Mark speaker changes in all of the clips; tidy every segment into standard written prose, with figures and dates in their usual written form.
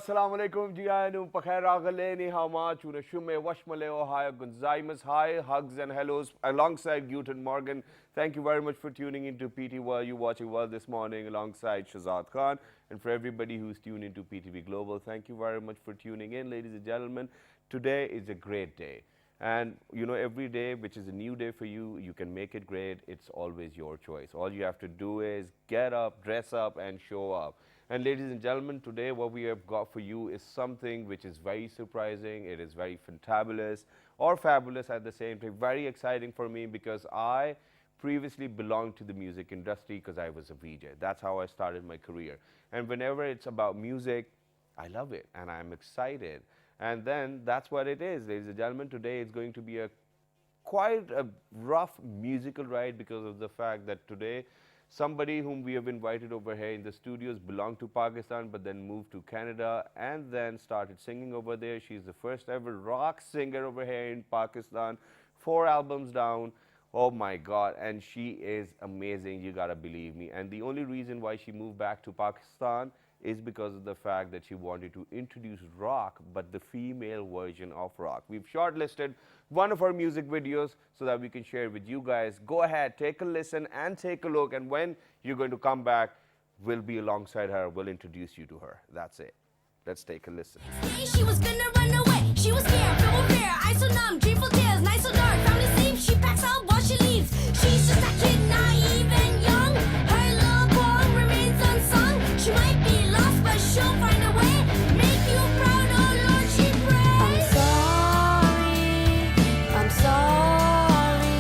Speaker 1: assalamu alaikum jiyanum pakhairagale hama chuna shume washmale ohio gunzaimas hi hugs and hellos alongside Guten Morgan. Thank you very much for tuning into PT World. You watching World this morning alongside Shazad Khan, and for everybody who's tuned into PTV Global, thank you very much for tuning in, ladies and gentlemen. Today is a great day. And you know, every day which is a new day for you, you can make it great. It's always your choice. All you have to do is get up, dress up, and show up. And ladies and gentlemen, today what we have got for you is something which is very surprising. It is very fantabulous or fabulous at the same time. Very exciting for me because I previously belonged to the music industry because I was a VJ. That's how I started my career. And whenever it's about music, I love it and I'm excited. And then that's what it is, ladies and gentlemen. Today it's going to be quite a rough musical ride because of the fact that today somebody whom we have invited over here in the studios belonged to Pakistan but then moved to Canada and then started singing over there. She's the first ever rock singer over here in Pakistan, 4 albums down. Oh my God, and she is amazing, you gotta believe me. And the only reason why she moved back to Pakistan is because of the fact that she wanted to introduce rock, but the female version of rock. We've shortlisted one of her music videos so that we can share it with you guys. Go ahead, take a listen and take a look, and when you're going to come back, we'll be alongside her, we'll introduce you to her. That's it. Let's take a listen.
Speaker 2: She was gonna run away, she was scared, filled with fear, eyes so numb, dreamful tears, nights so dark, found asleep, she packs up while she leaves. She's just a kid, naive and young, her love poem remains unsung. She might be lost, but she'll find a way, make you proud, oh Lord, she prays. I'm sorry,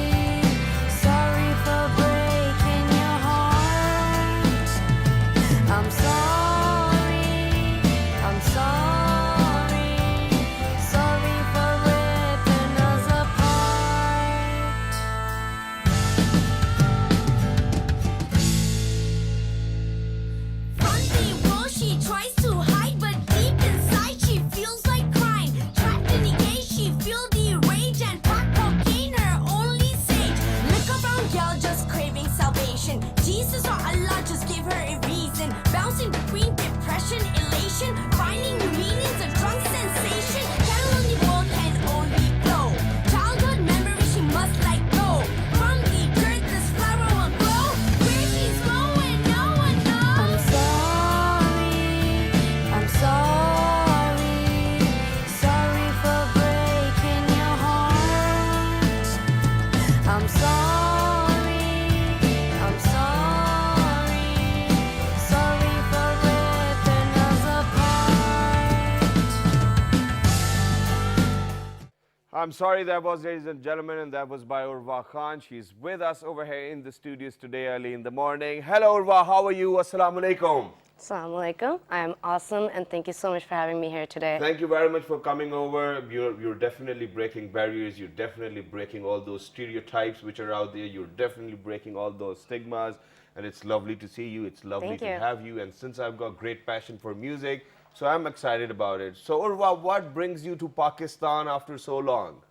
Speaker 2: sorry for breaking your heart. I'm sorry, sorry for ripping us apart. From the world she tries to hide, but deep inside she feels like crying. Trapped in the cage, she feels the rage, and crack cocaine her only sage. Look around, girl, just craving salvation. Jesus or Allah, just give her a reason. Bouncing between depression, elation, finding new meanings, a drunk sensation. Candle on the wall can only glow. Childhood memories she must let go. From the dirt, this flower will grow. Where she's going, no one knows. I'm sorry, sorry for breaking your heart. I'm sorry, sorry for ripping us apart.
Speaker 1: I'm sorry, that was, ladies and gentlemen, and that was by Urvah Khan. She's with us over here in the studios today early in the morning. Hello Urvah, how are you? Assalamu alaikum.
Speaker 3: Assalamu alaikum. I am awesome and thank you so much for having me here today.
Speaker 1: Thank you very much for coming over. You're definitely breaking barriers. You're definitely breaking all those stereotypes which are out there. You're definitely breaking all those stigmas. And it's lovely to see you. It's lovely
Speaker 3: Thank
Speaker 1: to
Speaker 3: you.
Speaker 1: have you. And since I've got great passion for music, so I'm excited about it. So Urvah, what brings you to Pakistan after so long?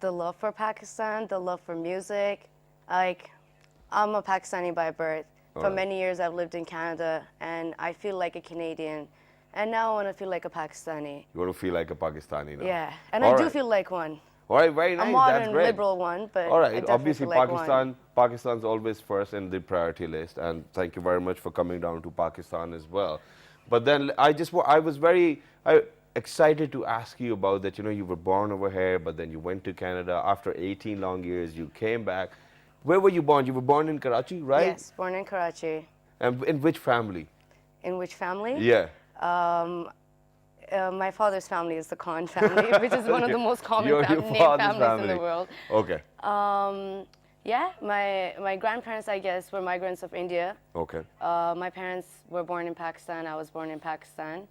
Speaker 3: The love for Pakistan, the love for music. Like, I'm a Pakistani by birth. For
Speaker 1: Alright.
Speaker 3: many years I've lived in Canada and I feel like a Canadian. And now I want to feel like a Pakistani.
Speaker 1: You want to feel like a Pakistani now?
Speaker 3: Yeah, and I do
Speaker 1: Alright.
Speaker 3: feel like one.
Speaker 1: All right, very nice.
Speaker 3: A
Speaker 1: That's
Speaker 3: modern,
Speaker 1: great.
Speaker 3: liberal one, but
Speaker 1: All
Speaker 3: I
Speaker 1: right,
Speaker 3: definitely
Speaker 1: obviously
Speaker 3: feel like one.
Speaker 1: Pakistan's always first in the priority list, and thank you very much for coming down to Pakistan as well. But then I was very excited to ask you about that. You know, you were born over here, but then you went to Canada after 18 long years. You came back. Where were you born? You were born in Karachi, right?
Speaker 3: Yes, born in Karachi.
Speaker 1: And in which family?
Speaker 3: In which family?
Speaker 1: Yeah.
Speaker 3: My father's family is the Khan family, which is one of the most common
Speaker 1: Your
Speaker 3: named
Speaker 1: father's
Speaker 3: families in
Speaker 1: family.
Speaker 3: the world.
Speaker 1: Okay.
Speaker 3: Yeah, my grandparents, I guess, were migrants of India.
Speaker 1: Okay.
Speaker 3: My parents were born in Pakistan. I was born in Pakistan.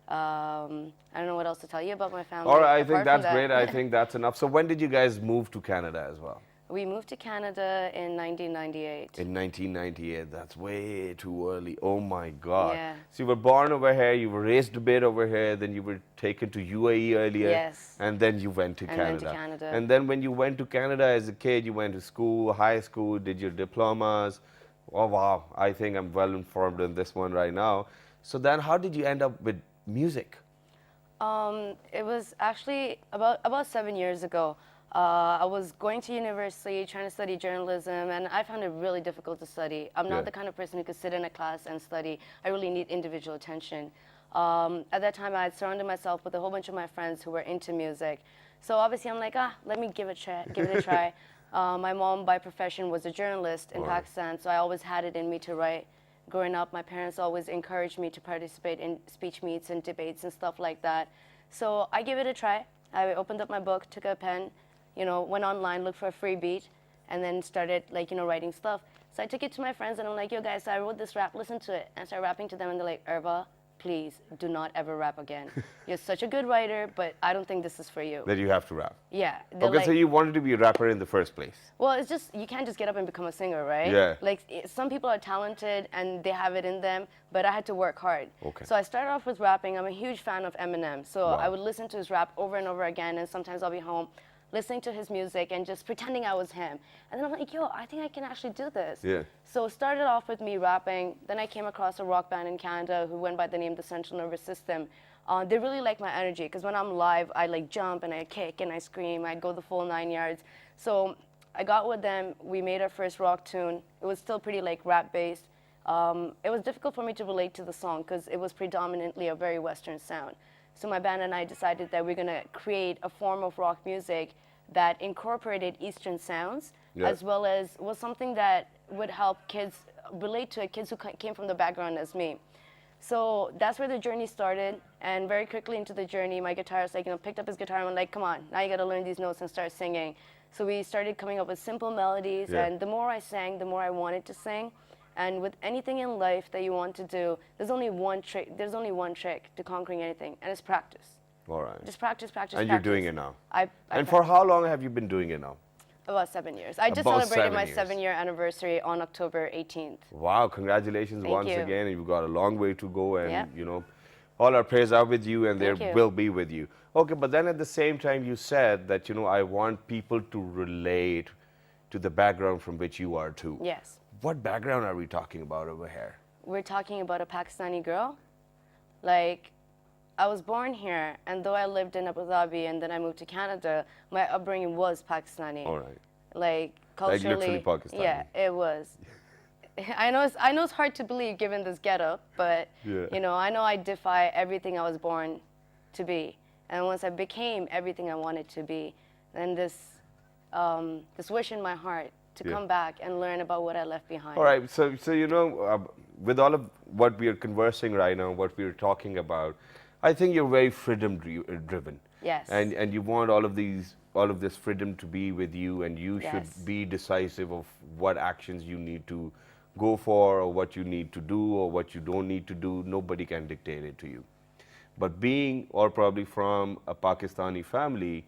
Speaker 3: I don't know what else to tell you about my family.
Speaker 1: All right, I
Speaker 3: apart
Speaker 1: think
Speaker 3: from
Speaker 1: that's
Speaker 3: that.
Speaker 1: great. I think that's enough. So when did you guys move to Canada as well?
Speaker 3: We moved to Canada in 1998.
Speaker 1: In 1998, that's way too early. Oh my God.
Speaker 3: Yeah.
Speaker 1: So you were born over here, you were raised a bit over here, then you were taken to UAE earlier.
Speaker 3: Yes.
Speaker 1: And then you went to
Speaker 3: And
Speaker 1: Canada.
Speaker 3: went to Canada.
Speaker 1: And then when you went to Canada as a kid, you went to school, high school, did your diplomas. Oh wow, I think I'm well informed on this one right now. So then how did you end up with music?
Speaker 3: It was actually about 7 years ago. I was going to university trying to study journalism, and I found it really difficult to study. I'm not
Speaker 1: Yeah.
Speaker 3: the kind of person who could sit in a class and study. I really need individual attention. At that time, I had surrounded myself with a whole bunch of my friends who were into music. So obviously, I'm like, let me give it a try. My mom, by profession, was a journalist in Pakistan, so I always had it in me to write. Growing up, my parents always encouraged me to participate in speech meets and debates and stuff like that. So I gave it a try. I opened up my book, took a pen, went online, looked for a free beat, and then started, writing stuff. So I took it to my friends, and I'm like, yo, guys, so I wrote this rap, listen to it. And I started rapping to them, and they're like, Urvah, please do not ever rap again. You're such a good writer, but I don't think this is for you.
Speaker 1: That you have to rap.
Speaker 3: Yeah. they're
Speaker 1: Okay,
Speaker 3: like,
Speaker 1: so you wanted to be a rapper in the first place.
Speaker 3: well, it's just, you can't just get up and become a singer, right?
Speaker 1: Yeah.
Speaker 3: Like, some people are talented and they have it in them, but I had to work hard.
Speaker 1: Okay.
Speaker 3: So I started off with rapping. I'm a huge fan of Eminem. So
Speaker 1: Wow.
Speaker 3: I would listen to his rap over and over again, and sometimes I'll be home listening to his music and just pretending I was him. And then I'm like, yo, I think I can actually do this.
Speaker 1: Yeah.
Speaker 3: So it started off with me rapping. Then I came across a rock band in Canada who went by the name the Central Nervous System. They really like my energy, because when I'm live, I like jump and I kick and I scream. I go the full 9 yards. So I got with them. We made our first rock tune. It was still pretty like rap based. It was difficult for me to relate to the song because it was predominantly a very Western sound. So my band and I decided that we're gonna create a form of rock music that incorporated Eastern sounds,
Speaker 1: Yeah.
Speaker 3: as well as was something that would help kids relate to it, kids who came from the background as me. So that's where the journey started, and very quickly into the journey, my guitarist picked up his guitar and went like, come on, now you gotta learn these notes and start singing. So we started coming up with simple melodies,
Speaker 1: Yeah.
Speaker 3: and the more I sang, the more I wanted to sing. And with anything in life that you want to do, there's only one trick to conquering anything, and it's practice.
Speaker 1: All right.
Speaker 3: Just practice, practice,
Speaker 1: And
Speaker 3: practice.
Speaker 1: you're doing it now.
Speaker 3: I
Speaker 1: And for how long have you been doing it now?
Speaker 3: about 7 years. I just
Speaker 1: About
Speaker 3: celebrated
Speaker 1: 7
Speaker 3: my
Speaker 1: years.
Speaker 3: 7-year anniversary on October 18th.
Speaker 1: Wow, congratulations
Speaker 3: Thank
Speaker 1: once
Speaker 3: you.
Speaker 1: again. You've got a long way to go, and
Speaker 3: Yeah.
Speaker 1: all our prayers are with you, and
Speaker 3: Thank
Speaker 1: there
Speaker 3: you.
Speaker 1: will be with you. Okay, but then at the same time you said that, I want people to relate to the background from which you are too.
Speaker 3: Yes.
Speaker 1: What background are we talking about over here?
Speaker 3: We're talking about a Pakistani girl. Like, I was born here, and though I lived in Abu Dhabi and then I moved to Canada, my upbringing was Pakistani.
Speaker 1: All right.
Speaker 3: Like, culturally.
Speaker 1: literally Pakistani.
Speaker 3: Yeah, it was. I know it's hard to believe given this getup, but
Speaker 1: Yeah.
Speaker 3: I know I defy everything I was born to be. And once I became everything I wanted to be, then this wish in my heart to
Speaker 1: Yeah.
Speaker 3: come back and learn about what I left behind.
Speaker 1: All right, so with all of what we are conversing right now, what we are talking about, I think you're very freedom driven.
Speaker 3: Yes.
Speaker 1: And you want all of this freedom to be with you, and you
Speaker 3: Yes.
Speaker 1: should be decisive of what actions you need to go for, or what you need to do, or what you don't need to do. Nobody can dictate it to you. But being, or probably from a Pakistani family,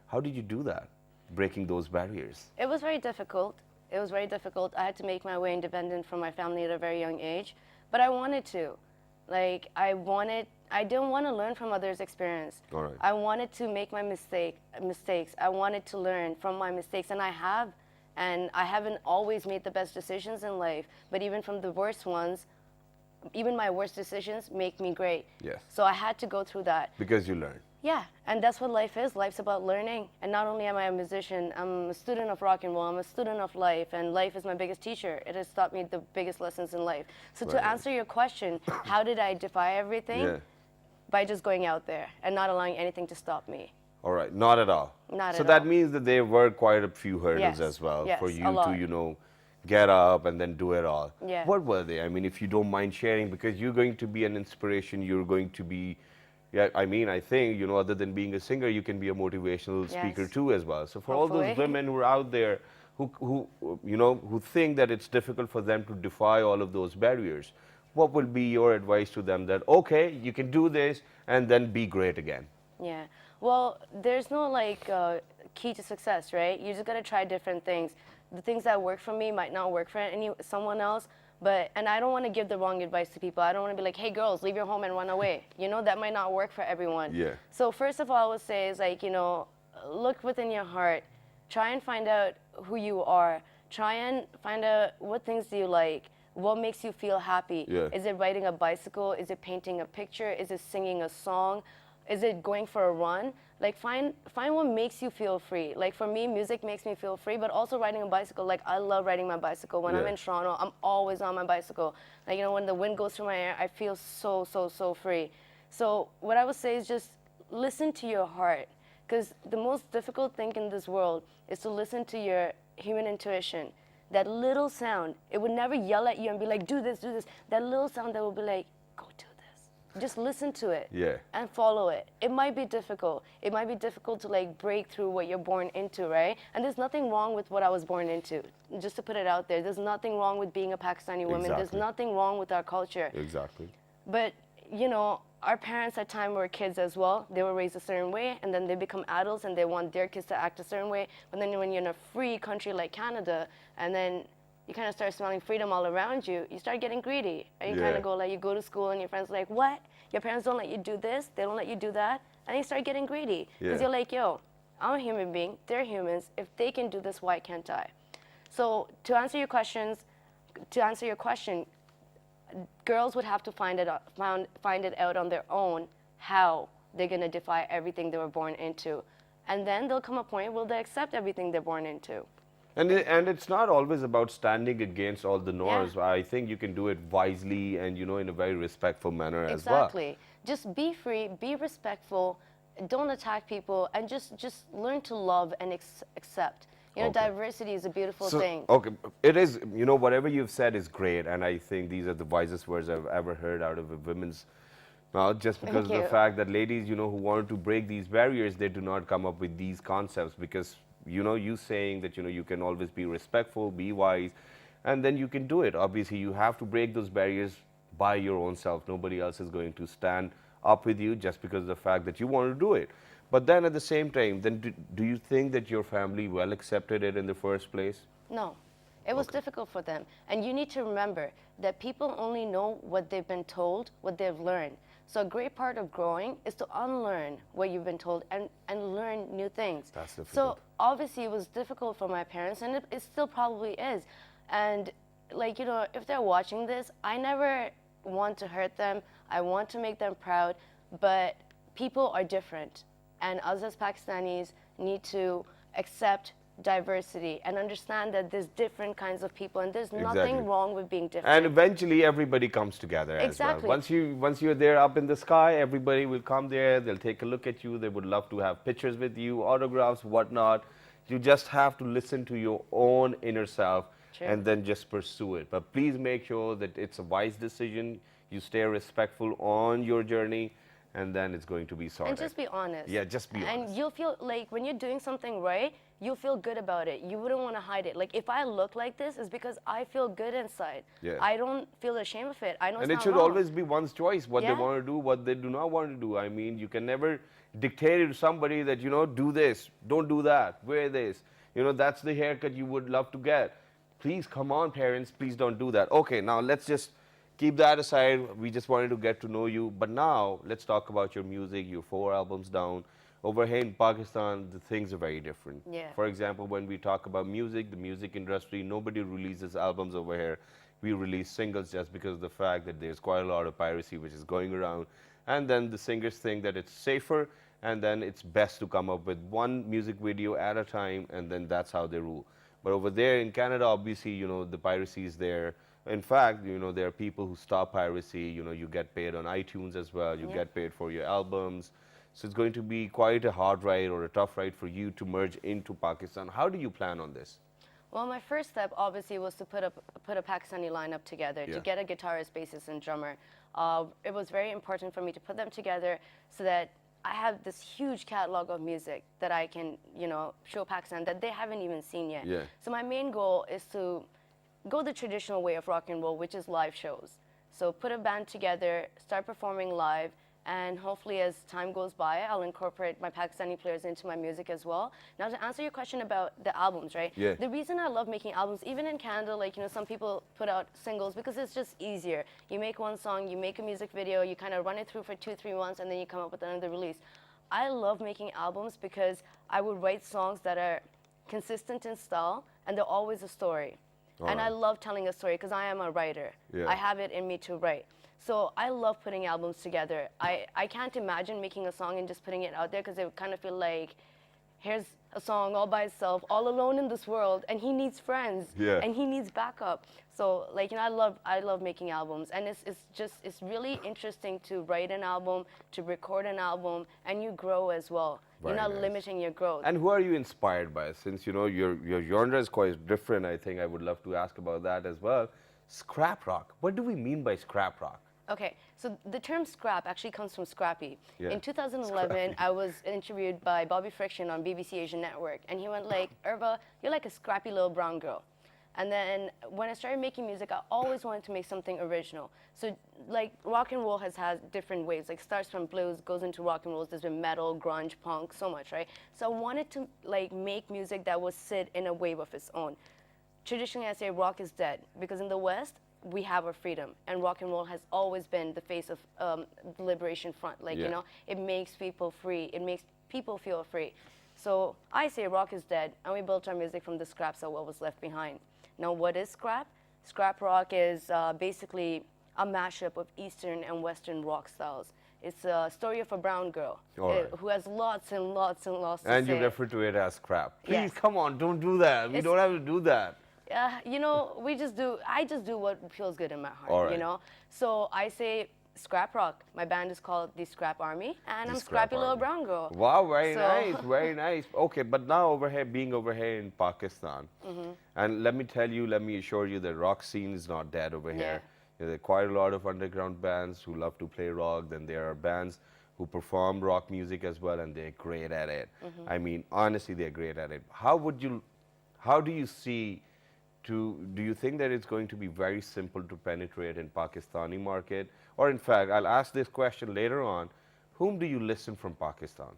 Speaker 1: how did you do that, breaking those barriers?
Speaker 3: It was very difficult. It was very difficult. I had to make my way independent from my family at a very young age, but I wanted to. Like, I didn't want to learn from others' experience.
Speaker 1: All right.
Speaker 3: I wanted to make my mistakes. I wanted to learn from my mistakes, and I have. And I haven't always made the best decisions in life, but even from the worst ones, even my worst decisions make me great.
Speaker 1: Yes.
Speaker 3: So I had to go through that.
Speaker 1: Because you learn.
Speaker 3: Yeah, and that's what life is. Life's about learning. And not only am I a musician, I'm a student of rock and roll. I'm a student of life, and life is my biggest teacher. It has taught me the biggest lessons in life. So to
Speaker 1: Right.
Speaker 3: answer your question, how did I defy everything?
Speaker 1: Yeah.
Speaker 3: By just going out there and not allowing anything to stop me.
Speaker 1: All right, not at all.
Speaker 3: Not
Speaker 1: so
Speaker 3: at
Speaker 1: that
Speaker 3: all.
Speaker 1: means that there were quite a few hurdles
Speaker 3: Yes,
Speaker 1: as well
Speaker 3: yes,
Speaker 1: for
Speaker 3: a
Speaker 1: you
Speaker 3: lot.
Speaker 1: to, get up and then do it all.
Speaker 3: Yeah.
Speaker 1: What were they? I mean, if you don't mind sharing, because you're going to be an inspiration, you're going to be, I think, other than being a singer, you can be a motivational speaker
Speaker 3: Yes.
Speaker 1: too as well. So for all those
Speaker 3: Hopefully.
Speaker 1: women who are out there who think that it's difficult for them to defy all of those barriers, what will be your advice to them that, okay, you can do this and then be great again?
Speaker 3: Yeah. Well, there's no key to success, right? You just gotta try different things. The things that work for me might not work for someone else, and I don't want to give the wrong advice to people. I don't want to be like, hey girls, leave your home and run away. That might not work for everyone.
Speaker 1: Yeah.
Speaker 3: So first of all, I would say is look within your heart. Try and find out who you are. Try and find out what things do you like. What makes you feel happy?
Speaker 1: Yeah.
Speaker 3: Is it riding a bicycle? Is it painting a picture? Is it singing a song? Is it going for a run? Like find what makes you feel free. Like for me, music makes me feel free, but also riding a bicycle. Like I love riding my bicycle. When I'm
Speaker 1: Yeah.
Speaker 3: in Toronto, I'm always on my bicycle. Like, you know, when the wind goes through my hair, I feel so free. So what I would say is just listen to your heart, because the most difficult thing in this world is to listen to your human intuition. That little sound, it would never yell at you and be like, do this, do this. That little sound that will be like, go do this. Just listen to it.
Speaker 1: Yeah.
Speaker 3: And follow it. It might be difficult. It might be difficult to like break through what you're born into, right? And there's nothing wrong with what I was born into. Just to put it out there, there's nothing wrong with being a Pakistani woman. There's
Speaker 1: Exactly.
Speaker 3: nothing wrong with our culture.
Speaker 1: Exactly.
Speaker 3: But, you know, our parents at time were kids as well. They were raised a certain way, and then they become adults and they want their kids to act a certain way. But then when you're in a free country like Canada, and then you kind of start smelling freedom all around you, you start getting greedy. And you kind
Speaker 1: Yeah.
Speaker 3: of go like, you go to school and your friends are like, what? Your parents don't let you do this, they don't let you do that. And you start getting greedy. Because
Speaker 1: Yeah.
Speaker 3: you're like, yo, I'm a human being, they're humans. If they can do this, why can't I? So to answer your question, girls would have to find it out on their own how they're going to defy everything they were born into. And then there'll come a point where they accept everything they're born into.
Speaker 1: And it's not always about standing against all the norms. I think you can do it wisely and, you know, in a very respectful manner as well.
Speaker 3: Exactly. Just be free, be respectful, don't attack people, and just learn to love and accept. You know,
Speaker 1: Okay.
Speaker 3: diversity is a beautiful
Speaker 1: So,
Speaker 3: thing.
Speaker 1: okay, it is, you know, whatever you've said is great, and I think these are the wisest words I've ever heard out of a women's mouth, just because of
Speaker 3: Thank
Speaker 1: the
Speaker 3: you.
Speaker 1: fact that ladies, you know, who want to break these barriers, they do not come up with these concepts, because, you know, you saying that, you know, you can always be respectful, be wise, and then you can do it. Obviously, you have to break those barriers by your own self. Nobody else is going to stand up with you just because of the fact that you want to do it. But then at the same time, then do you think that your family well accepted it in the first place?
Speaker 3: No, it was difficult for them. And you need to remember that people only know what they've been told, what they've learned. So a great part of growing is to unlearn what you've been told and learn new things.
Speaker 1: That's difficult.
Speaker 3: So obviously it was difficult for my parents, and it still probably is. And like, you know, if they're watching this, I never want to hurt them. I want to make them proud, but people are different. And us as Pakistanis need to accept diversity and understand that there's different kinds of people, and there's
Speaker 1: Exactly.
Speaker 3: nothing wrong with being different.
Speaker 1: And eventually everybody comes together
Speaker 3: Exactly.
Speaker 1: as well. Once you're there up in the sky, everybody will come there, they'll take a look at you, they would love to have pictures with you, autographs, whatnot. You just have to listen to your own inner self
Speaker 3: True.
Speaker 1: and then just pursue it. But please make sure that it's a wise decision, you stay respectful on your journey, and then it's going to be sorted.
Speaker 3: And just be honest.
Speaker 1: Yeah, just be honest.
Speaker 3: And you'll feel like when you're doing something right, you'll feel good about it. You wouldn't want to hide it. Like if I look like this, it's because I feel good inside.
Speaker 1: Yeah.
Speaker 3: I don't feel ashamed of it. I know
Speaker 1: And
Speaker 3: it's
Speaker 1: it should
Speaker 3: not wrong.
Speaker 1: always be one's choice, what they
Speaker 3: Yeah.
Speaker 1: want to do, what they do not want to do. I mean, you can never dictate it to somebody that, you know, do this, don't do that, wear this. You know, that's the haircut you would love to get. Please, come on, parents, please don't do that. Okay, now let's just keep that aside. We just wanted to get to know you. But now, let's talk about your music. You're 4 albums down. Over here in Pakistan, the things are very different.
Speaker 3: Yeah.
Speaker 1: For example, when we talk about music, the music industry, nobody releases albums over here. We release singles just because of the fact that there's quite a lot of piracy which is going around. And then the singers think that it's safer, and then it's best to come up with one music video at a time, and then that's how they rule. But over there in Canada, obviously, you know, the piracy is there. In fact, you know, there are people who stop piracy. You know, you get paid on iTunes as well. You
Speaker 3: Yeah.
Speaker 1: get paid for your albums. So it's going to be quite a hard ride or a tough ride for you to merge into Pakistan. How do you plan on this?
Speaker 3: Well, my first step obviously was to put a Pakistani lineup together,
Speaker 1: Yeah.
Speaker 3: to get a guitarist, bassist, and drummer. It was very important for me to put them together so that I have this huge catalog of music that I can, you know, show Pakistan that they haven't even seen yet.
Speaker 1: Yeah.
Speaker 3: So my main goal is to go the traditional way of rock and roll, which is live shows. So put a band together, start performing live, and hopefully as time goes by, I'll incorporate my Pakistani players into my music as well. Now to answer your question about the albums, right?
Speaker 1: Yeah.
Speaker 3: The reason I love making albums, even in Canada, like, you know, some people put out singles because it's just easier. You make one song, you make a music video, you kind of run it through for 2-3 months, and then you come up with another release. I love making albums because I would write songs that are consistent in style, and they're always a story. And I love telling a story because I am a writer.
Speaker 1: Yeah.
Speaker 3: I have it in me to write. So I love putting albums together. I can't imagine making a song and just putting it out there because it would kind of feel like, here's a song all by itself, all alone in this world, and he needs friends,
Speaker 1: Yeah.
Speaker 3: and he needs backup. So like, you know, I love making albums, and it's really interesting to write an album, to record an album, and you grow as well.
Speaker 1: Very
Speaker 3: You're not
Speaker 1: nice.
Speaker 3: limiting your growth.
Speaker 1: And who are you inspired by? Since, you know, your genre is quite different, I think I would love to ask about that as well. Scrap rock. What do we mean by scrap rock?
Speaker 3: Okay, so the term scrap actually comes from Scrappy.
Speaker 1: Yeah.
Speaker 3: In 2011, I was interviewed by Bobby Friction on BBC Asian Network, and he went like, Urvah, you're like a scrappy little brown girl. And then when I started making music, I always wanted to make something original. So like rock and roll has had different waves, like starts from blues, goes into rock and rolls, there's been metal, grunge, punk, so much, right? So I wanted to like make music that would sit in a wave of its own. Traditionally, I say rock is dead, because in the West, we have our freedom, and rock and roll has always been the face of the liberation front. Like,
Speaker 1: Yeah.
Speaker 3: you know, it makes people free. It makes people feel free. So I say rock is dead, and we built our music from the scraps of what was left behind. Now, what is scrap? Scrap rock is basically a mashup of Eastern and Western rock styles. It's a story of a brown girl who has lots and lots and lots to say.
Speaker 1: And you refer to it as scrap. Please,
Speaker 3: Yes.
Speaker 1: come on, don't do that. We don't have to do that.
Speaker 3: You know, I just do what feels good in my heart,
Speaker 1: All right.
Speaker 3: you know? So I say scrap rock. My band is called the Scrap Army, and I'm
Speaker 1: The
Speaker 3: scrappy little
Speaker 1: Army.
Speaker 3: brown girl.
Speaker 1: Wow, very
Speaker 3: So-
Speaker 1: nice, very nice. Okay, but now being over here in Pakistan, and let me tell you, let me assure you, the rock scene is not dead over here. There are quite a lot of underground bands who love to play rock. Then there are bands who perform rock music as well, and they're great at it. I mean, honestly, they're great at it. How do you see? Do you think that it's going to be very simple to penetrate in Pakistani market? Or in fact, I'll ask this question later on, whom do you listen from Pakistan?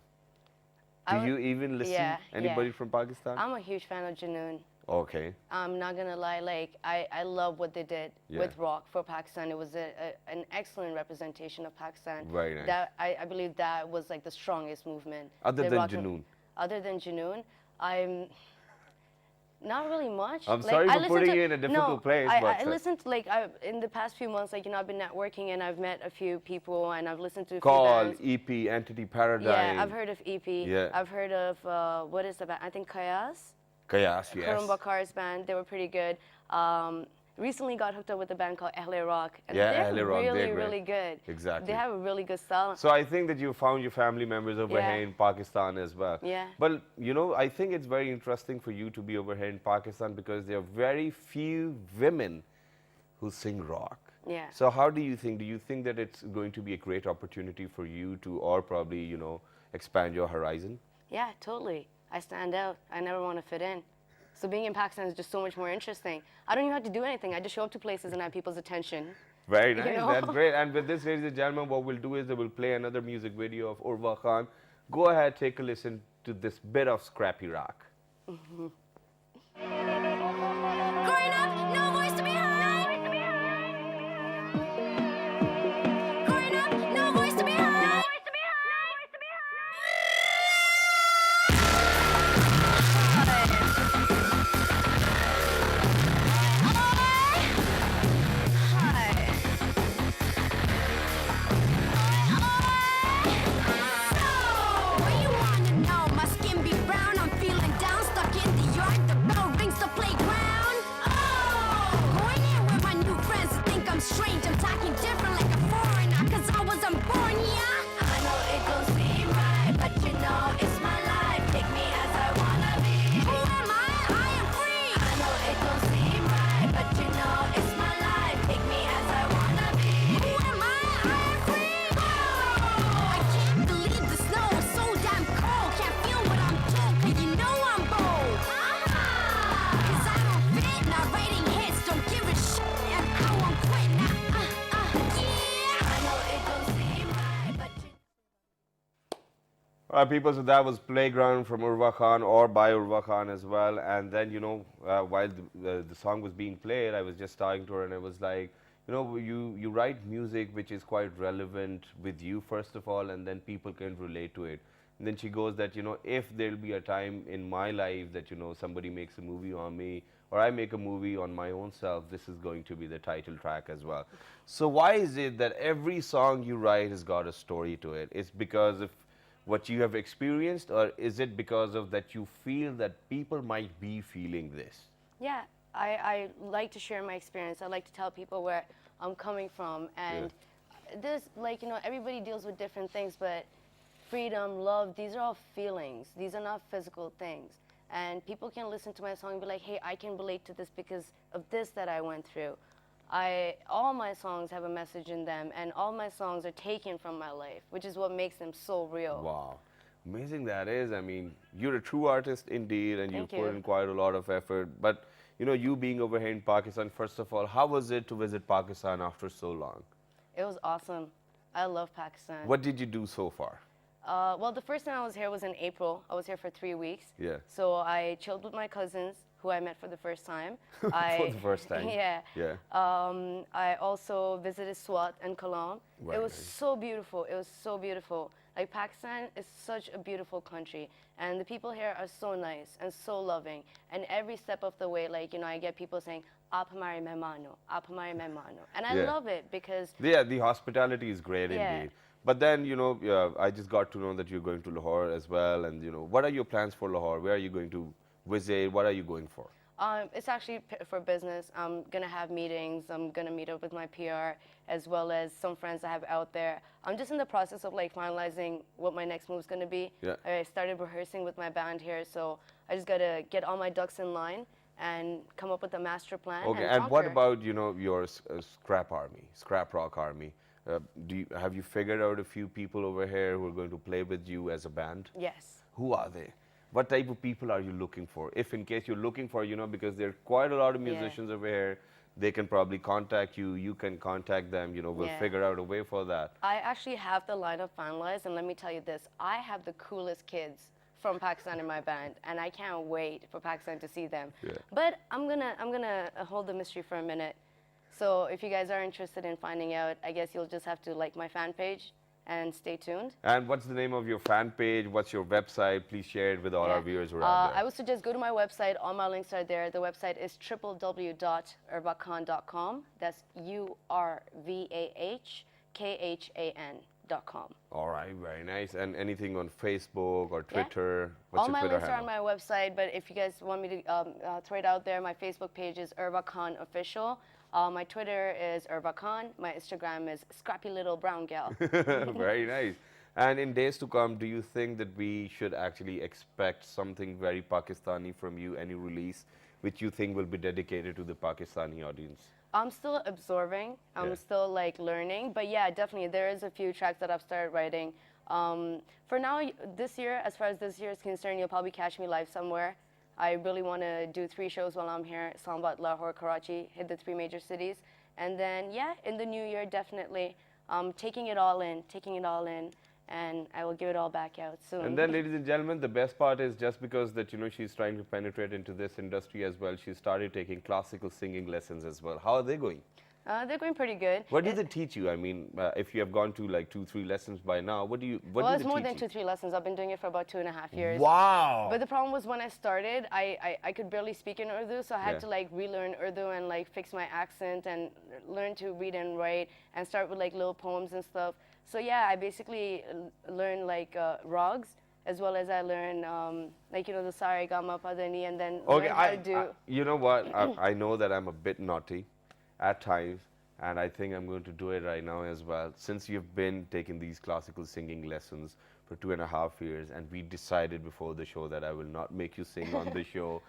Speaker 1: Do you even listen anybody from Pakistan?
Speaker 3: I'm a huge fan of Junoon.
Speaker 1: Okay.
Speaker 3: I'm not gonna lie, like I love what they did
Speaker 1: Yeah.
Speaker 3: with rock for Pakistan. It was an excellent representation of Pakistan.
Speaker 1: Very nice.
Speaker 3: That I believe that was like the strongest movement.
Speaker 1: Other
Speaker 3: The
Speaker 1: than
Speaker 3: rock and-
Speaker 1: Junoon?
Speaker 3: Other than Junoon, I'm not really much.
Speaker 1: I'm
Speaker 3: Like,
Speaker 1: sorry
Speaker 3: I
Speaker 1: for
Speaker 3: listen
Speaker 1: putting
Speaker 3: to-
Speaker 1: you in a difficult
Speaker 3: no,
Speaker 1: place,
Speaker 3: I,
Speaker 1: but,
Speaker 3: I listened to like in the past few months, like, you know, I've been networking and I've met a few people and I've listened to a few
Speaker 1: Call,
Speaker 3: bands.
Speaker 1: EP, Entity Paradigm.
Speaker 3: Yeah, I've heard of EP.
Speaker 1: Yeah.
Speaker 3: I've heard of what is the band? I think Kayas.
Speaker 1: Kayas, yes.
Speaker 3: Karim Bakar's band. They were pretty good. Recently got hooked up with a band called Ahle Rock. And
Speaker 1: Yeah,
Speaker 3: they're
Speaker 1: Ahle Rock, they're
Speaker 3: really,
Speaker 1: great.
Speaker 3: really good.
Speaker 1: Exactly.
Speaker 3: They have a really good style.
Speaker 1: So I think that you found your family members over
Speaker 3: Yeah.
Speaker 1: here in Pakistan as well.
Speaker 3: Yeah.
Speaker 1: But you know, I think it's very interesting for you to be over here in Pakistan because there are very few women who sing rock.
Speaker 3: Yeah.
Speaker 1: So how do you think? Do you think that it's going to be a great opportunity for you to, or probably, you know, expand your horizon?
Speaker 3: Yeah, totally. I stand out. I never want to fit in. So being in Pakistan is just so much more interesting. I don't even have to do anything. I just show up to places and have people's attention.
Speaker 1: Very
Speaker 3: You
Speaker 1: nice.
Speaker 3: know?
Speaker 1: That's great. And with this, ladies and gentlemen, what we'll do is that we'll play another music video of Urvah Khan. Go ahead, take a listen to this bit of scrappy rock.
Speaker 2: Growing up, no voice to be heard. Growing up, no voice to be heard. What you wanna know? My skin be brown, I'm feeling down, stuck in the yard, the bell rings the playground. Going in with my new friends, think I'm strange, I'm talking different like a foreigner, 'cause I wasn't born here. I know it don't seem right, but you know it's my life, take me as I wanna be. Who am I am free. I know it don't seem right, but you know it's my life, take me as I wanna be. Who am I am free. I can't believe the snow is so damn cold. Can't feel what I'm told, 'cause you know I'm bold. 'Cause I don't fit, not writing hits, don't give a shit, and I won't quit. Now, yeah. I know it don't seem right, but you.
Speaker 1: All right, people, so that was Playground from Urvah Khan, or by Urvah Khan as well. And then, you know, while the song was being played, I was just talking to her and I was like, you know, you write music which is quite relevant with you, first of all, and then people can relate to it. And then she goes that, you know, if there'll be a time in my life that, you know, somebody makes a movie on me or I make a movie on my own self, this is going to be the title track as well. So why is it that every song you write has got a story to it? It's because of what you have experienced, or is it because of that you feel that people might be feeling this?
Speaker 3: Yeah, I like to share my experience. I like to tell people where I'm coming from. And there's, like, you know, everybody deals with different things, but freedom, love, these are all feelings. These are not physical things. And people can listen to my song and be like, hey, I can relate to this because of this that I went through. All my songs have a message in them, and all my songs are taken from my life, which is what makes them so real.
Speaker 1: Wow. Amazing that is. I mean, you're a true artist indeed, and you've
Speaker 3: Thank
Speaker 1: put
Speaker 3: you.
Speaker 1: in quite a lot of effort. But, you know, you being over here in Pakistan, first of all, how was it to visit Pakistan after so long?
Speaker 3: It was awesome. I love Pakistan.
Speaker 1: What did you do so far?
Speaker 3: Well, the first time I was here was in April. I was here for 3 weeks.
Speaker 1: Yeah.
Speaker 3: So I chilled with my cousins, who I met for the first time.
Speaker 1: For the first time?
Speaker 3: Yeah.
Speaker 1: Yeah.
Speaker 3: I also visited Swat and Cologne.
Speaker 1: Right,
Speaker 3: It was
Speaker 1: right.
Speaker 3: so beautiful. It was so beautiful. Like, Pakistan is such a beautiful country, and the people here are so nice and so loving. And every step of the way, like, you know, I get people saying, "Aap hamare mehman ho, aap hamare mehman ho," and I
Speaker 1: Yeah.
Speaker 3: love it because
Speaker 1: Yeah, the hospitality is great
Speaker 3: Yeah.
Speaker 1: indeed. But then, you know, I just got to know that you're going to Lahore as well. And, you know, what are your plans for Lahore? Where are you going to visit? What are you going for?
Speaker 3: It's actually for business. I'm gonna have meetings. I'm gonna meet up with my PR as well as some friends I have out there. I'm just in the process of like finalizing what my next move's gonna be.
Speaker 1: Yeah.
Speaker 3: I started rehearsing with my band here, so I just gotta get all my ducks in line and come up with a master plan.
Speaker 1: Okay,
Speaker 3: and
Speaker 1: and what
Speaker 3: conquer.
Speaker 1: about, you know, your scrap army, scrap rock army? Have you figured out a few people over here who are going to play with you as a band?
Speaker 3: Yes.
Speaker 1: Who are they? What type of people are you looking for? If in case you're looking for, you know, because there are quite a lot of
Speaker 3: Yeah.
Speaker 1: musicians over here, they can probably contact you, you can contact them, you know, we'll
Speaker 3: Yeah.
Speaker 1: figure out a way for that.
Speaker 3: I actually have the lineup finalized, and let me tell you this: I have the coolest kids from Pakistan in my band, and I can't wait for Pakistan to see them.
Speaker 1: Yeah.
Speaker 3: But I'm gonna hold the mystery for a minute. So if you guys are interested in finding out, I guess you'll just have to like my fan page and stay tuned.
Speaker 1: And what's the name of your fan page? What's your website? Please share it with all our viewers around
Speaker 3: I
Speaker 1: there.
Speaker 3: would suggest go to my website. All my links are there. The website is www.urvahkhan.com. That's URVAHKHAN.com.
Speaker 1: All right, very nice. And anything on Facebook or
Speaker 3: Yeah.
Speaker 1: Twitter? What's
Speaker 3: All
Speaker 1: your
Speaker 3: my
Speaker 1: Twitter
Speaker 3: links are on
Speaker 1: handle?
Speaker 3: my website, but if you guys want me to throw it out there, my Facebook page is Urvah Khan Official. My Twitter is Urvah Khan. My Instagram is Scrappy Little Brown Gal.
Speaker 1: Very nice. And in days to come, do you think that we should actually expect something very Pakistani from you, any release, which you think will be dedicated to the Pakistani audience?
Speaker 3: I'm still absorbing. I'm
Speaker 1: Yeah.
Speaker 3: still like learning. But yeah, definitely there is a few tracks that I've started writing. For now, this year, as far as this year is concerned, you'll probably catch me live somewhere. I really want to do 3 shows while I'm here: Islamabad, Lahore, Karachi, hit the 3 major cities. And then, yeah, in the new year, definitely taking it all in, and I will give it all back out soon.
Speaker 1: And then, ladies and gentlemen, the best part is just because that, you know, she's trying to penetrate into this industry as well, she started taking classical singing lessons as well. How are they going?
Speaker 3: They're going pretty good.
Speaker 1: What do they teach you? I mean, if you have gone to like 2-3 lessons by now, what do
Speaker 3: Well,
Speaker 1: do
Speaker 3: it's
Speaker 1: they
Speaker 3: more
Speaker 1: teach
Speaker 3: than
Speaker 1: you?
Speaker 3: 2-3 lessons. I've been doing it for about 2.5 years.
Speaker 1: Wow!
Speaker 3: But the problem was when I started, I could barely speak in Urdu, so I had
Speaker 1: Yeah.
Speaker 3: to like relearn Urdu and like fix my accent and learn to read and write and start with like little poems and stuff. So yeah, I basically learned like rags as well as I learned like, you know, the sare gama padani, and then
Speaker 1: Okay,
Speaker 3: learned how to do.
Speaker 1: you know what? I know that I'm a bit naughty at times, and I think I'm going to do it right now as well. Since you've been taking these classical singing lessons for 2.5 years, and we decided before the show that I will not make you sing on the show,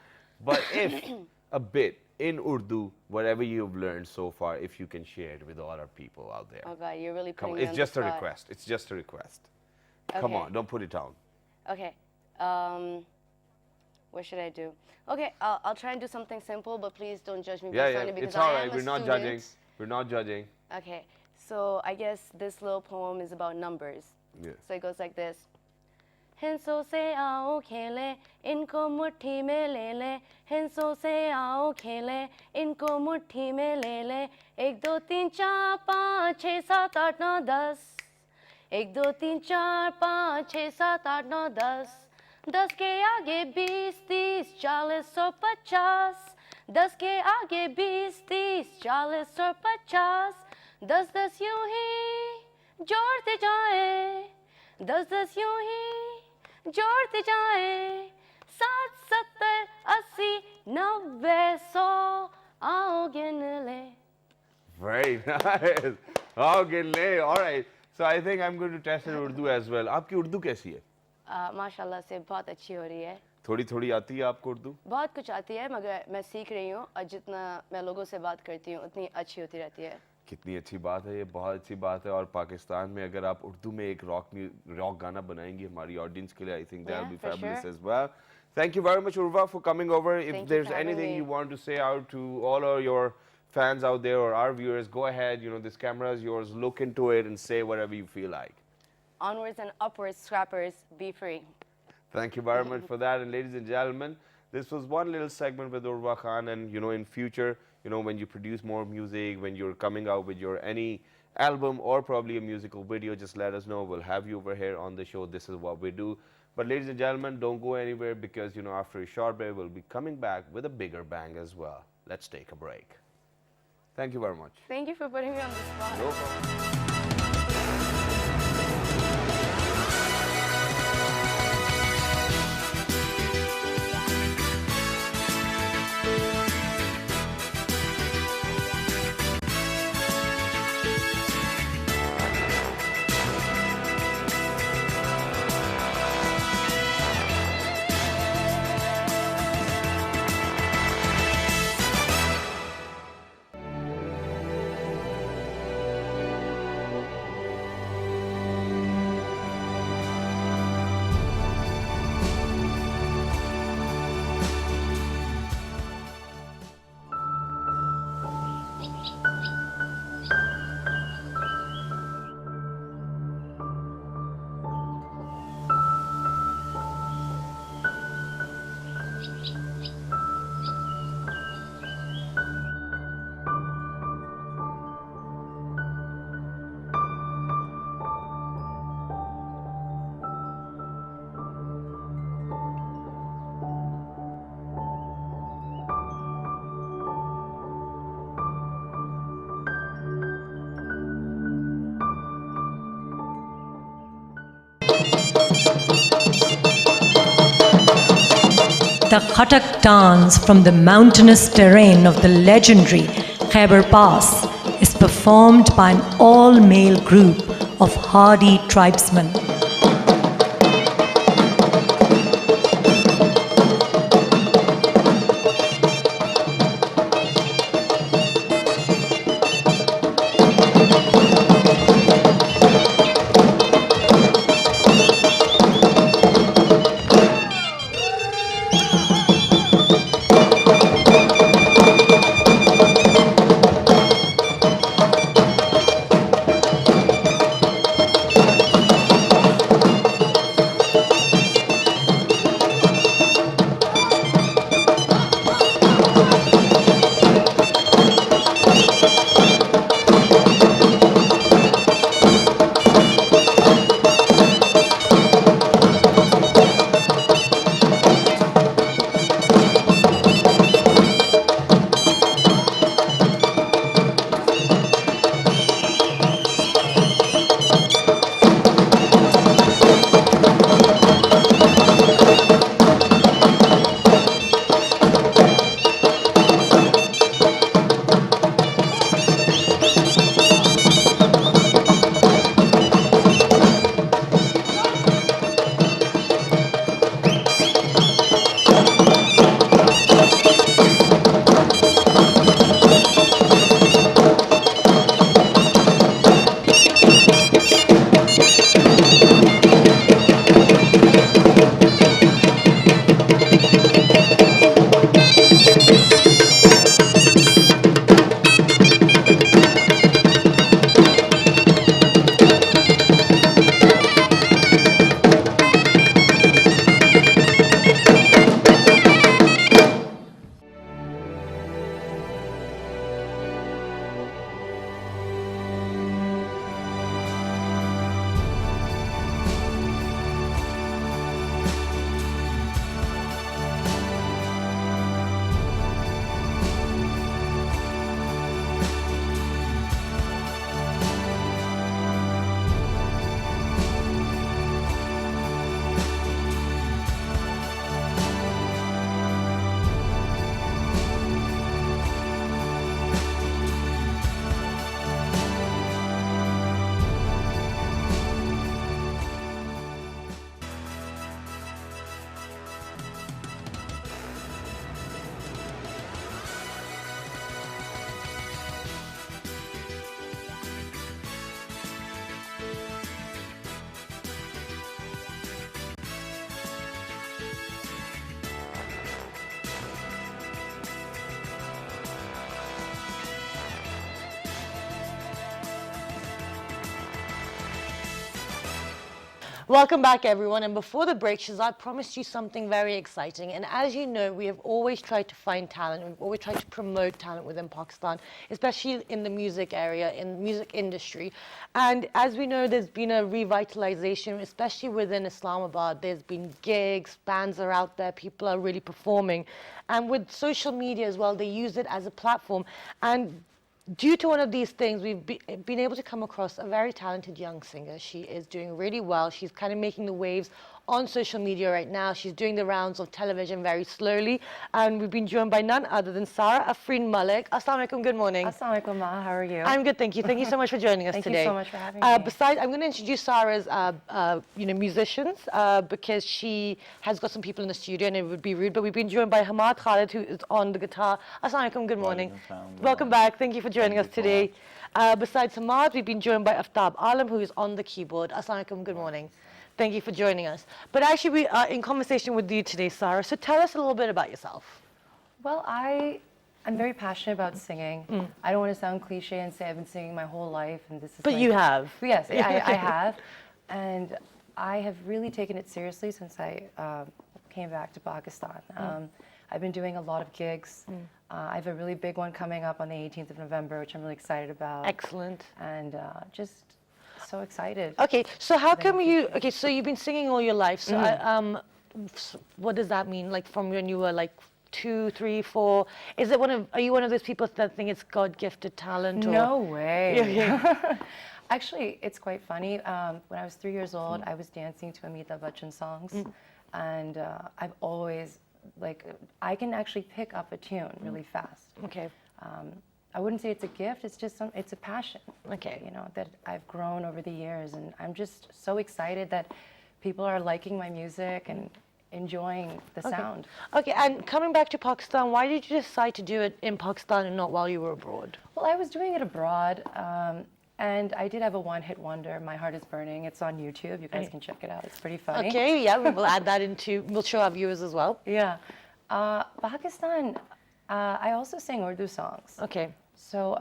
Speaker 1: but if a bit in Urdu, whatever you've learned so far, if you can share it with all our people out there.
Speaker 3: Oh God, you're really
Speaker 1: Come
Speaker 3: putting
Speaker 1: on,
Speaker 3: me
Speaker 1: it's
Speaker 3: on
Speaker 1: just
Speaker 3: the
Speaker 1: a
Speaker 3: spot.
Speaker 1: request. It's just a request. Come
Speaker 3: Okay.
Speaker 1: on, don't put it down.
Speaker 3: Okay. What should I do? Okay, I'll try and do something simple, but please don't judge me
Speaker 1: Yeah,
Speaker 3: based
Speaker 1: yeah,
Speaker 3: on it because
Speaker 1: it's all
Speaker 3: I
Speaker 1: right.
Speaker 3: am a
Speaker 1: We're not
Speaker 3: student.
Speaker 1: judging. We're not judging.
Speaker 3: Okay, so I guess this little poem is about numbers.
Speaker 1: Yeah.
Speaker 3: So it goes like this. हिंसों से आओ खेले इनको मुट्ठी में ले ले हिंसों से आओ खेले इनको मुट्ठी में ले ले 1 2 3 4 5 6 7 8 9 10 1 2 3 4 5 6 7 8 9 10 10 के आगे 20 30 40 150 10 के आगे 20, 30, 40 और 50, 10 यूं ही जोड़ते जाए, 10 यूं ही जोड़ते जाए, 60, 70, 80, 90, 100, आओ गिन ले.
Speaker 1: Very nice. Okay, lay. All right. So I think I'm going to test in Urdu as well. आपकी उर्दू कैसी है?
Speaker 3: माशाल्लाह से बहुत अच्छी हो रही है.
Speaker 1: थोड़ी थोड़ी आती है आपको उर्दू?
Speaker 3: बहुत कुछ आती है मगर मैं सीख रही हूँ और जितना मैं लोगों से बात करती हूँ उतनी अच्छी होती रहती है.
Speaker 1: कितनी अच्छी बात है, ये बहुत अच्छी बात है. और पाकिस्तान में अगर आप उर्दू में एक रॉक गाना बनाएंगी हमारी ऑडियंस के लिए, I think that will be fabulous as well. Thank you very much, Urvah, for coming over. If there's anything you want to say out to all of your fans out there or our viewers, go ahead. You know, this camera is yours. Look into it and say whatever you feel like.
Speaker 3: Onwards and upwards, scrappers, be free.
Speaker 1: Thank you very much for that. And ladies and gentlemen, this was one little segment with Urvah Khan. And, you know, in future, you know, when you produce more music, when you're coming out with your any album or probably a musical video, just let us know. We'll have you over here on the show. This is what we do. But ladies and gentlemen, don't go anywhere because, you know, after a short break, we'll be coming back with a bigger bang as well. Let's take a break. Thank you very much.
Speaker 3: Thank you for putting me on the spot.
Speaker 1: No problem.
Speaker 4: The Khatak dance from the mountainous terrain of the legendary Khyber Pass is performed by an all-male group of hardy tribesmen.
Speaker 5: Welcome back, everyone. And before the break, Shazad promised you something very exciting. And as you know, we have always tried to find talent. We've always tried to promote talent within Pakistan, especially in the music area, in the music industry. And as we know, there's been a revitalization, especially within Islamabad. There's been gigs, bands are out there, people are really performing. And with social media as well, they use it as a platform. And due to one of these things, we've been able to come across a very talented young singer. She is doing really well. She's kind of making the waves on social media right now. She's doing the rounds of television very slowly. And we've been joined by none other than Sarah Afreen Malik. Assalamu alaikum, good morning.
Speaker 6: Assalamu alaikum, Ma. How are you?
Speaker 5: I'm good, thank you. Thank you so much for joining us
Speaker 6: Thank
Speaker 5: today.
Speaker 6: you so much for having me.
Speaker 5: Besides, I'm going to introduce Sarah's, musicians because she has got some people in the studio and it would be rude. But we've been joined by Hamad Khalid, who is on the guitar. Assalamu alaikum, good morning. Welcome back. Thank you for joining us today. Besides Hamad, we've been joined by Aftab Alam, who is on the keyboard. Assalamu alaikum, good morning. Thank you for joining us. But actually, we are in conversation with you today, Sarah. So tell us a little bit about yourself.
Speaker 6: Well, I'm very passionate about singing. I don't want to sound cliche and say I've been singing my whole life, and this is.
Speaker 5: But you have.
Speaker 6: Yes, I have, and I have really taken it seriously since I came back to Pakistan. I've been doing a lot of gigs. I have a really big one coming up on the 18th of November, which I'm really excited about.
Speaker 5: Excellent.
Speaker 6: And just so excited.
Speaker 5: Okay, so how come you? Okay, so you've been singing all your life. So, what does that mean? Like from when you were like 2, 3, 4? Is it Are you one of those people that think it's God-gifted talent? Or?
Speaker 6: No way.
Speaker 5: Yeah.
Speaker 6: Actually, it's quite funny. When I was 3 years old, I was dancing to Amitabh Bachchan songs, and I've always I can actually pick up a tune really fast.
Speaker 5: Okay.
Speaker 6: I wouldn't say it's a gift. It's just it's a passion.
Speaker 5: Okay.
Speaker 6: You know, that I've grown over the years, and I'm just so excited that people are liking my music and enjoying the sound.
Speaker 5: Okay, and coming back to Pakistan, why did you decide to do it in Pakistan and not while you were abroad?
Speaker 6: Well, I was doing it abroad, and I did have a one-hit wonder, My Heart is Burning. It's on YouTube. You guys can check it out. It's pretty funny.
Speaker 5: Okay, yeah, we'll add that we'll show our viewers as well.
Speaker 6: Yeah. Pakistan, I also sing Urdu songs.
Speaker 5: Okay.
Speaker 6: So,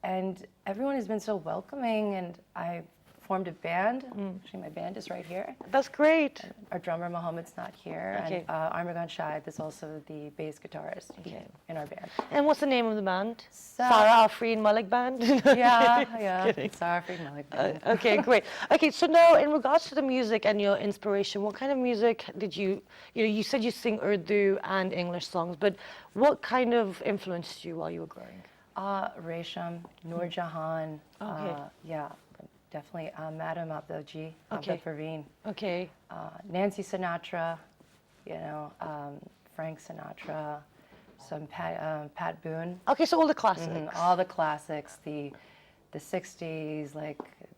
Speaker 6: and everyone has been so welcoming, and I formed a band. Actually, my band is right here.
Speaker 5: That's great.
Speaker 6: Our drummer, Mohammed's not here.
Speaker 5: Okay.
Speaker 6: And Armagan Shahid is also the bass guitarist in our band.
Speaker 5: And what's the name of the band? Sarah Afreen Malik Band?
Speaker 6: Yeah. Sarah Afreen Malik Band.
Speaker 5: Okay, great. Okay, so now in regards to the music and your inspiration, what kind of music did you said you sing Urdu and English songs, but what kind of influenced you while you were growing?
Speaker 6: Resham, Noor Jahan.
Speaker 5: Okay.
Speaker 6: Yeah, definitely. Madam Abdulji,
Speaker 5: Okay.
Speaker 6: Afreen.
Speaker 5: Okay.
Speaker 6: Nancy Sinatra, Frank Sinatra, some Pat Boone.
Speaker 5: Okay, so all the classics.
Speaker 6: All the classics, the 60s,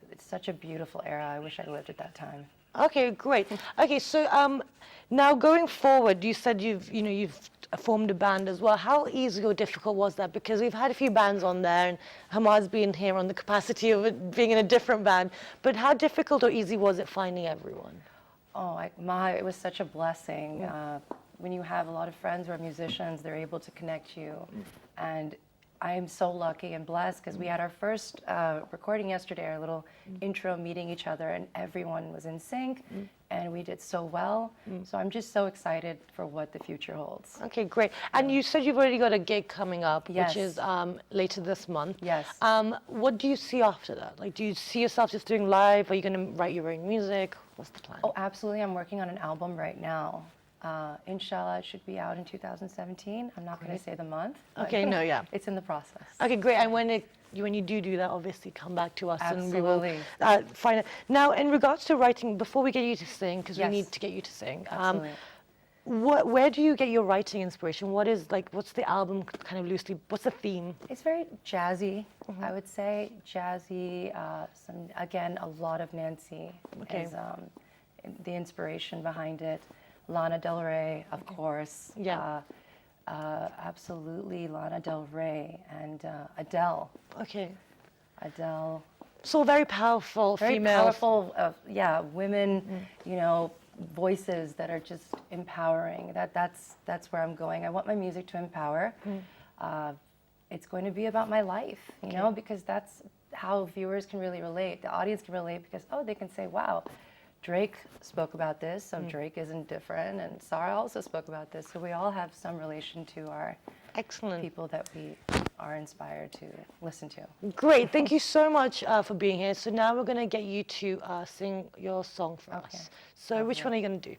Speaker 6: it's such a beautiful era. I wish I lived at that time.
Speaker 5: Okay, great. Okay, so now going forward, you said you've formed a band as well. How easy or difficult was that? Because we've had a few bands on there, and Hamad's been here on the capacity of it being in a different band. But how difficult or easy was it finding everyone?
Speaker 6: Oh, it was such a blessing. When you have a lot of friends who are musicians, they're able to connect you. And I am so lucky and blessed because we had our first recording yesterday, our little intro meeting each other, and everyone was in sync, and we did so well. So I'm just so excited for what the future holds.
Speaker 5: Okay, great. And you said you've already got a gig coming up,
Speaker 6: Yes.
Speaker 5: which is later this month.
Speaker 6: Yes.
Speaker 5: What do you see after that? Like, do you see yourself just doing live? Are you going to write your own music? What's the plan?
Speaker 6: Oh, absolutely. I'm working on an album right now. Inshallah, it should be out in 2017. I'm not going to say the month. but
Speaker 5: Okay, no, yeah.
Speaker 6: It's in the process.
Speaker 5: Okay, great. And when you do that, obviously come back to us and we will
Speaker 6: Absolutely.
Speaker 5: find it. Now, in regards to writing, before we get you to sing, because we
Speaker 6: Yes.
Speaker 5: need to get you to sing.
Speaker 6: Absolutely.
Speaker 5: Where do you get your writing inspiration? What's the album kind of loosely? What's the theme?
Speaker 6: It's very jazzy, I would say. Jazzy, a lot of Nancy
Speaker 5: Okay.
Speaker 6: is the inspiration behind it. Lana Del Rey, of course.
Speaker 5: Yeah.
Speaker 6: Absolutely Lana Del Rey and Adele.
Speaker 5: Okay.
Speaker 6: Adele.
Speaker 5: So very powerful
Speaker 6: Very
Speaker 5: female.
Speaker 6: powerful, women, voices that are just empowering. That's where I'm going. I want my music to empower. It's going to be about my life, you know, because that's how viewers can really relate. The audience can relate because, they can say, wow, Drake spoke about this, so Drake isn't different, and Sarah also spoke about this. So we all have some relation to our
Speaker 5: Excellent.
Speaker 6: people that we are inspired to listen to.
Speaker 5: Great. Thank you so much for being here. So now we're going to get you to sing your song for us. So which one are you going to do?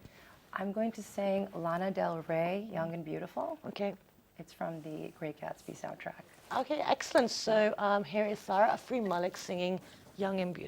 Speaker 6: I'm going to sing Lana Del Rey, Young and Beautiful.
Speaker 5: Okay.
Speaker 6: It's from the Great Gatsby soundtrack.
Speaker 5: Okay, excellent. So here is Sarah, Afreen, Malik singing Young and Beautiful.